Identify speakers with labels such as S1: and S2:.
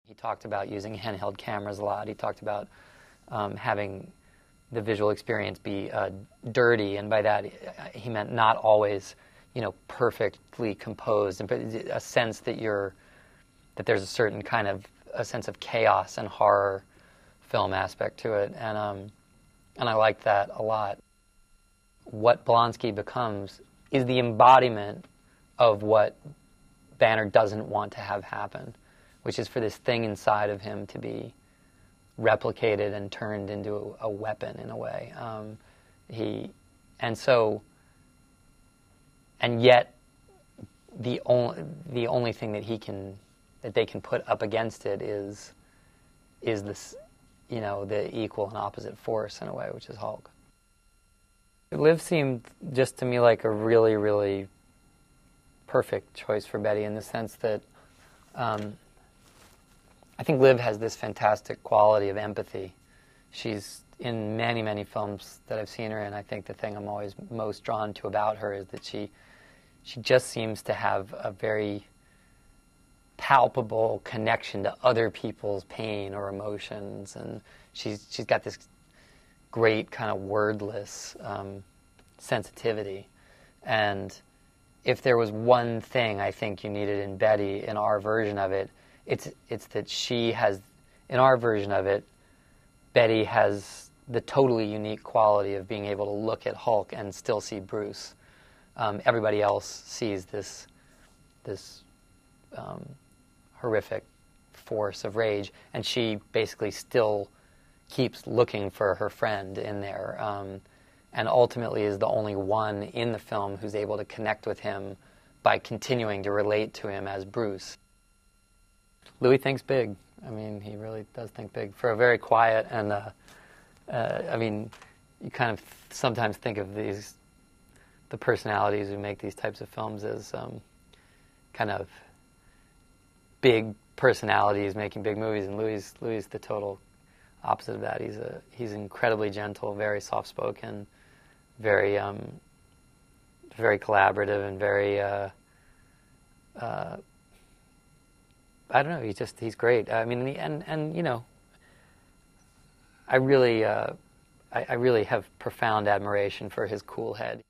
S1: He talked about using handheld cameras a lot. He talked about having the visual experience be dirty, and by that he meant not always, perfectly composed, but a sense that there's a certain kind of a sense of chaos and horror film aspect to it, and I liked that a lot. What Blonsky becomes is the embodiment of what Banner doesn't want to have happen, which is for this thing inside of him to be replicated and turned into a weapon in a way. And yet the only thing that they can put up against it is this, the equal and opposite force in a way, which is Hulk. Liv seemed just to me like a really, really perfect choice for Betty, in the sense that I think Liv has this fantastic quality of empathy. She's in many, many films that I've seen her in. I think the thing I'm always most drawn to about her is that she just seems to have a very palpable connection to other people's pain or emotions, and she's got this great kind of wordless sensitivity. And if there was one thing I think you needed in Betty, in our version of it, it's that she has, in our version of it, Betty has the totally unique quality of being able to look at Hulk and still see Bruce. Everybody else sees this horrific force of rage, and she basically still keeps looking for her friend in there, and ultimately is the only one in the film who's able to connect with him by continuing to relate to him as Bruce. Louis thinks big. I mean, he really does think big. For a very quiet and, you kind of sometimes think of the personalities who make these types of films as kind of big personalities making big movies, and Louis is the total opposite of that. He's incredibly gentle, very soft-spoken, very very collaborative, and very I don't know. He's great. I mean, I really have profound admiration for his cool head.